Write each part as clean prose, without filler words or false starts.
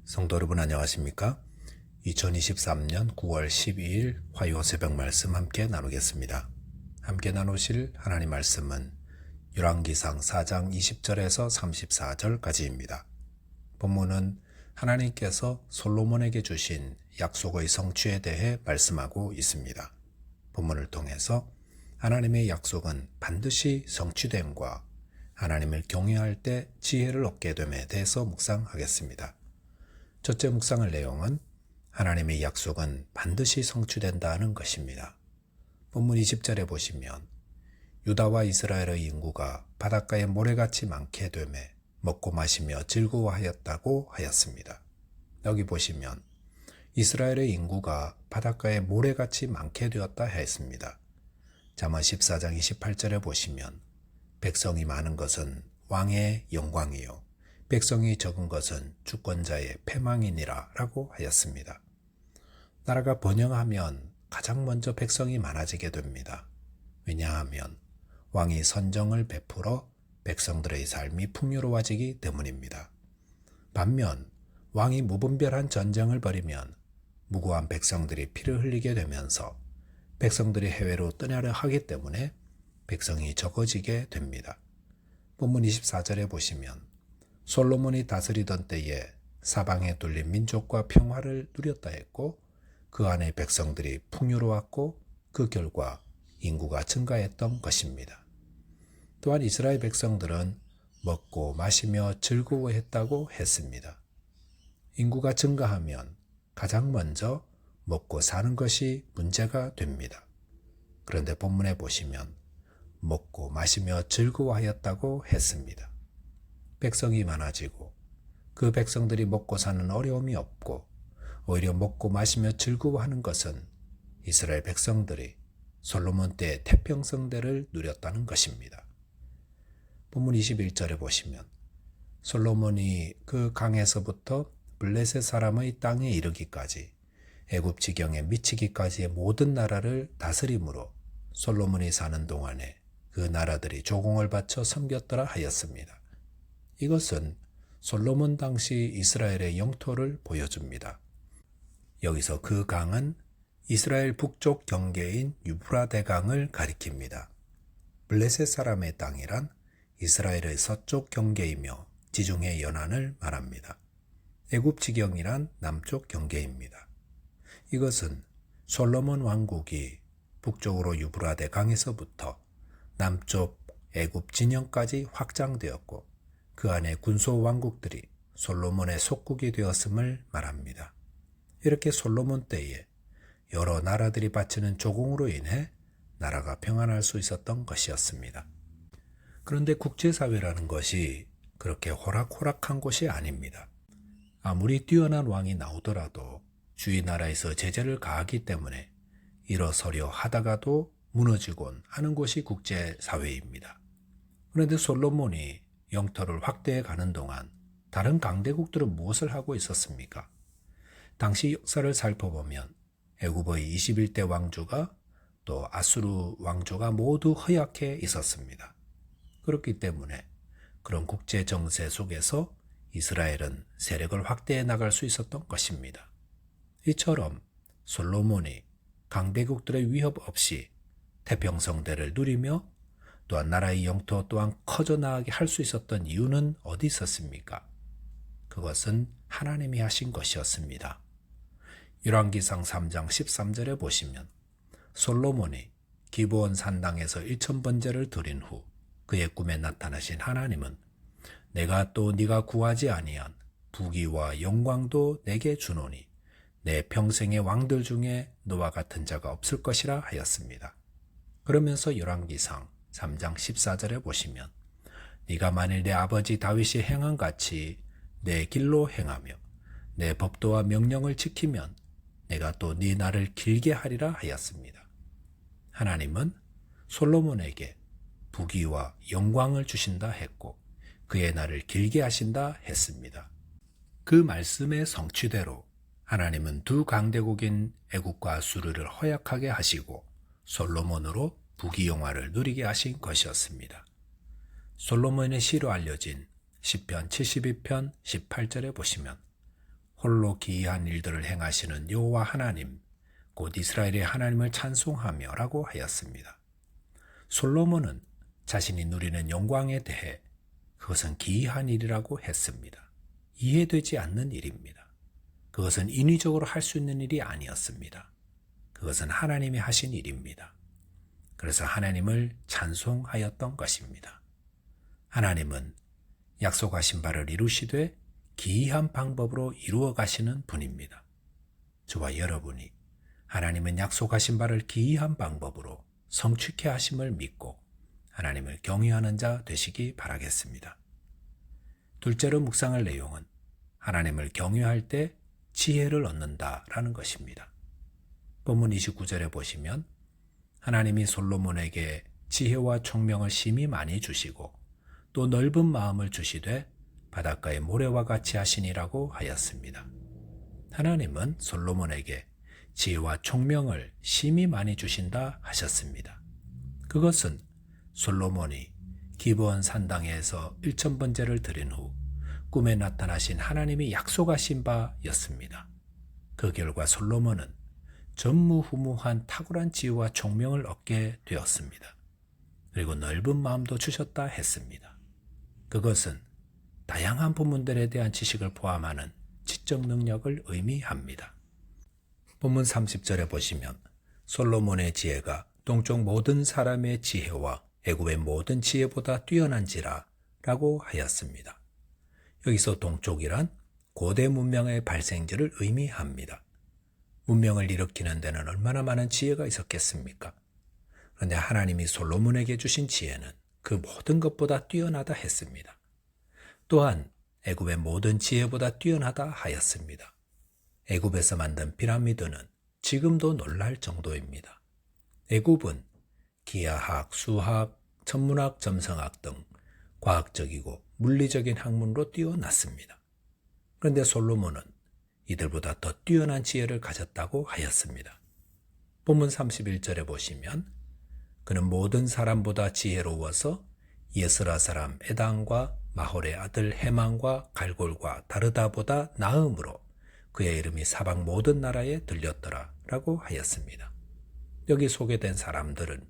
성도 여러분 안녕하십니까? 2023년 9월 12일 화요 새벽 말씀 함께 나누겠습니다. 함께 나누실 하나님 말씀은 열왕기상 4장 20절에서 34절까지입니다. 본문은 하나님께서 솔로몬에게 주신 약속의 성취에 대해 말씀하고 있습니다. 본문을 통해서 하나님의 약속은 반드시 성취됨과 하나님을 경외할 때 지혜를 얻게 됨에 대해서 묵상하겠습니다. 첫째 묵상할 내용은 하나님의 약속은 반드시 성취된다는 것입니다. 본문 20절에 보시면 유다와 이스라엘의 인구가 바닷가에 모래같이 많게 되매 먹고 마시며 즐거워하였다고 하였습니다. 여기 보시면 이스라엘의 인구가 바닷가에 모래같이 많게 되었다 했습니다. 잠언 14장 28절에 보시면 백성이 많은 것은 왕의 영광이요 백성이 적은 것은 주권자의 패망이니라 라고 하였습니다. 나라가 번영하면 가장 먼저 백성이 많아지게 됩니다. 왜냐하면 왕이 선정을 베풀어 백성들의 삶이 풍요로워지기 때문입니다. 반면 왕이 무분별한 전쟁을 벌이면 무고한 백성들이 피를 흘리게 되면서 백성들이 해외로 떠나려 하기 때문에 백성이 적어지게 됩니다. 본문 24절에 보시면 솔로몬이 다스리던 때에 사방에 둘린 민족과 평화를 누렸다 했고 그 안에 백성들이 풍요로웠고 그 결과 인구가 증가했던 것입니다. 또한 이스라엘 백성들은 먹고 마시며 즐거워했다고 했습니다. 인구가 증가하면 가장 먼저 먹고 사는 것이 문제가 됩니다. 그런데 본문에 보시면 먹고 마시며 즐거워하였다고 했습니다. 백성이 많아지고 그 백성들이 먹고 사는 어려움이 없고 오히려 먹고 마시며 즐거워하는 것은 이스라엘 백성들이 솔로몬 때의 태평성대를 누렸다는 것입니다. 본문 21절에 보시면 솔로몬이 그 강에서부터 블레셋 사람의 땅에 이르기까지 애굽 지경에 미치기까지의 모든 나라를 다스림으로 솔로몬이 사는 동안에 그 나라들이 조공을 바쳐 섬겼더라 하였습니다. 이것은 솔로몬 당시 이스라엘의 영토를 보여줍니다. 여기서 그 강은 이스라엘 북쪽 경계인 유브라데 강을 가리킵니다. 블레셋 사람의 땅이란 이스라엘의 서쪽 경계이며 지중해 연안을 말합니다. 애굽 지경이란 남쪽 경계입니다. 이것은 솔로몬 왕국이 북쪽으로 유브라데 강에서부터 남쪽 애굽 진영까지 확장되었고 그 안에 군소 왕국들이 솔로몬의 속국이 되었음을 말합니다. 이렇게 솔로몬 때에 여러 나라들이 바치는 조공으로 인해 나라가 평안할 수 있었던 것이었습니다. 그런데 국제사회라는 것이 그렇게 호락호락한 곳이 아닙니다. 아무리 뛰어난 왕이 나오더라도 주위 나라에서 제재를 가하기 때문에 일어서려 하다가도 무너지곤 하는 곳이 국제사회입니다. 그런데 솔로몬이 영토를 확대해 가는 동안 다른 강대국들은 무엇을 하고 있었습니까? 당시 역사를 살펴보면 애굽의 21대 왕조가 또 아수르 왕조가 모두 허약해 있었습니다. 그렇기 때문에 그런 국제 정세 속에서 이스라엘은 세력을 확대해 나갈 수 있었던 것입니다. 이처럼 솔로몬이 강대국들의 위협 없이 태평성대를 누리며 또한 나라의 영토 또한 커져나가게 할 수 있었던 이유는 어디 있었습니까? 그것은 하나님이 하신 것이었습니다. 열왕기상 3장 13절에 보시면 솔로몬이 기브온 산당에서 1000번제를 드린 후 그의 꿈에 나타나신 하나님은 내가 또 네가 구하지 아니한 부귀와 영광도 내게 주노니 내 평생의 왕들 중에 너와 같은 자가 없을 것이라 하였습니다. 그러면서 열왕기상 3장 14절에 보시면 네가 만일 내 아버지 다윗이 행한 같이 내 길로 행하며 내 법도와 명령을 지키면 내가 또 네 날을 길게 하리라 하였습니다. 하나님은 솔로몬에게 부귀와 영광을 주신다 했고 그의 날을 길게 하신다 했습니다. 그 말씀의 성취대로 하나님은 두 강대국인 애굽과 아수르를 허약하게 하시고 솔로몬으로 부귀영화를 누리게 하신 것이었습니다. 솔로몬의 시로 알려진 시편 72편 18절에 보시면 홀로 기이한 일들을 행하시는 여호와 하나님, 곧 이스라엘의 하나님을 찬송하며 라고 하였습니다. 솔로몬은 자신이 누리는 영광에 대해 그것은 기이한 일이라고 했습니다. 이해되지 않는 일입니다. 그것은 인위적으로 할 수 있는 일이 아니었습니다. 그것은 하나님이 하신 일입니다. 그래서 하나님을 찬송하였던 것입니다. 하나님은 약속하신 바를 이루시되 기이한 방법으로 이루어 가시는 분입니다. 저와 여러분이 하나님은 약속하신 바를 기이한 방법으로 성취케 하심을 믿고 하나님을 경외하는 자 되시기 바라겠습니다. 둘째로 묵상할 내용은 하나님을 경외할 때 지혜를 얻는다라는 것입니다. 본문 29절에 보시면 하나님이 솔로몬에게 지혜와 총명을 심히 많이 주시고 또 넓은 마음을 주시되 바닷가의 모래와 같이 하시니라고 하였습니다. 하나님은 솔로몬에게 지혜와 총명을 심히 많이 주신다 하셨습니다. 그것은 솔로몬이 기브온 산당에서 1000번제를 드린 후 꿈에 나타나신 하나님이 약속하신 바였습니다. 그 결과 솔로몬은 전무후무한 탁월한 지혜와 총명을 얻게 되었습니다. 그리고 넓은 마음도 주셨다 했습니다. 그것은 다양한 부문들에 대한 지식을 포함하는 지적 능력을 의미합니다. 본문 30절에 보시면 솔로몬의 지혜가 동쪽 모든 사람의 지혜와 애굽의 모든 지혜보다 뛰어난지라 라고 하였습니다. 여기서 동쪽이란 고대 문명의 발생지를 의미합니다. 문명을 일으키는 데는 얼마나 많은 지혜가 있었겠습니까? 그런데 하나님이 솔로몬에게 주신 지혜는 그 모든 것보다 뛰어나다 했습니다. 또한 애굽의 모든 지혜보다 뛰어나다 하였습니다. 애굽에서 만든 피라미드는 지금도 놀랄 정도입니다. 애굽은 기하학, 수학, 천문학, 점성학 등 과학적이고 물리적인 학문으로 뛰어났습니다. 그런데 솔로몬은 이들보다 더 뛰어난 지혜를 가졌다고 하였습니다. 본문 31절에 보시면 그는 모든 사람보다 지혜로워서 예스라 사람 에단과 마홀의 아들 헤만과 갈골과 다르다보다 나음으로 그의 이름이 사방 모든 나라에 들렸더라 라고 하였습니다. 여기 소개된 사람들은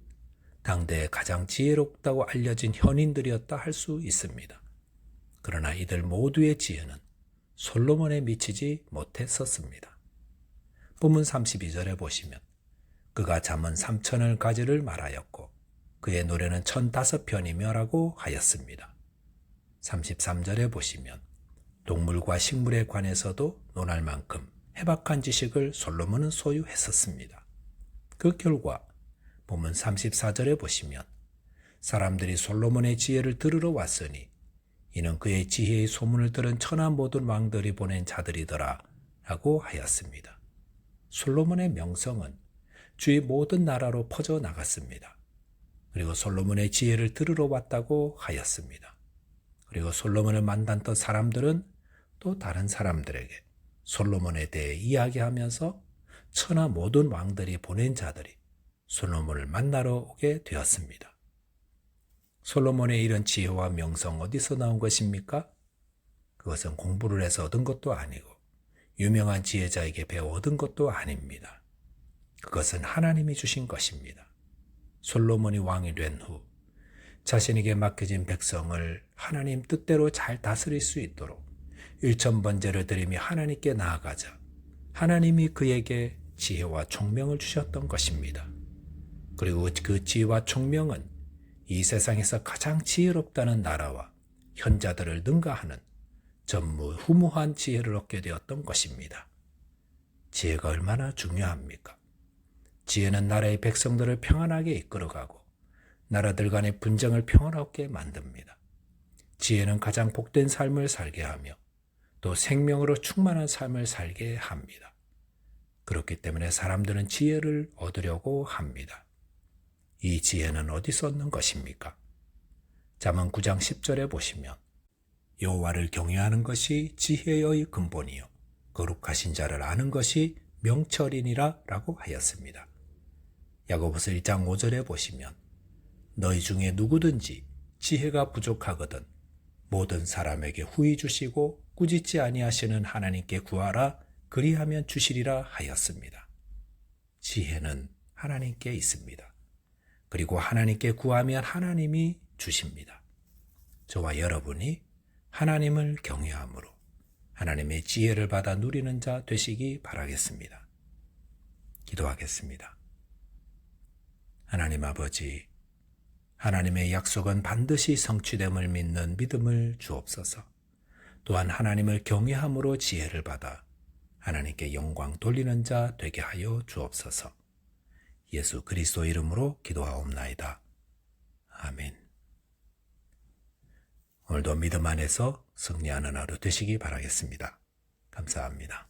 당대에 가장 지혜롭다고 알려진 현인들이었다 할 수 있습니다. 그러나 이들 모두의 지혜는 솔로몬에 미치지 못했었습니다. 본문 32절에 보시면 그가 잠언 3000을 가지를 말하였고 그의 노래는 1005편이며 라고 하였습니다. 33절에 보시면 동물과 식물에 관해서도 논할 만큼 해박한 지식을 솔로몬은 소유했었습니다. 그 결과 본문 34절에 보시면 사람들이 솔로몬의 지혜를 들으러 왔으니 이는 그의 지혜의 소문을 들은 천하 모든 왕들이 보낸 자들이더라 라고 하였습니다. 솔로몬의 명성은 주의 모든 나라로 퍼져 나갔습니다. 그리고 솔로몬의 지혜를 들으러 왔다고 하였습니다. 그리고 솔로몬을 만났던 사람들은 또 다른 사람들에게 솔로몬에 대해 이야기하면서 천하 모든 왕들이 보낸 자들이 솔로몬을 만나러 오게 되었습니다. 솔로몬의 이런 지혜와 명성 어디서 나온 것입니까? 그것은 공부를 해서 얻은 것도 아니고 유명한 지혜자에게 배워 얻은 것도 아닙니다. 그것은 하나님이 주신 것입니다. 솔로몬이 왕이 된 후 자신에게 맡겨진 백성을 하나님 뜻대로 잘 다스릴 수 있도록 1000번제를 드리며 하나님께 나아가자 하나님이 그에게 지혜와 총명을 주셨던 것입니다. 그리고 그 지혜와 총명은 이 세상에서 가장 지혜롭다는 나라와 현자들을 능가하는 전무후무한 지혜를 얻게 되었던 것입니다. 지혜가 얼마나 중요합니까? 지혜는 나라의 백성들을 평안하게 이끌어가고 나라들 간의 분쟁을 평화롭게 만듭니다. 지혜는 가장 복된 삶을 살게 하며 또 생명으로 충만한 삶을 살게 합니다. 그렇기 때문에 사람들은 지혜를 얻으려고 합니다. 이 지혜는 어디서 얻는 것입니까? 잠언 9장 10절에 보시면 여호와를 경외하는 것이 지혜의 근본이요 거룩하신 자를 아는 것이 명철이니라 라고 하였습니다. 야고보서 1장 5절에 보시면 너희 중에 누구든지 지혜가 부족하거든 모든 사람에게 후히 주시고 꾸짖지 아니하시는 하나님께 구하라 그리하면 주시리라 하였습니다. 지혜는 하나님께 있습니다. 그리고 하나님께 구하면 하나님이 주십니다. 저와 여러분이 하나님을 경외함으로 하나님의 지혜를 받아 누리는 자 되시기 바라겠습니다. 기도하겠습니다. 하나님 아버지, 하나님의 약속은 반드시 성취됨을 믿는 믿음을 주옵소서. 또한 하나님을 경외함으로 지혜를 받아 하나님께 영광 돌리는 자 되게 하여 주옵소서. 예수 그리스도 이름으로 기도하옵나이다. 아멘. 오늘도 믿음 안에서 승리하는 하루 되시기 바라겠습니다. 감사합니다.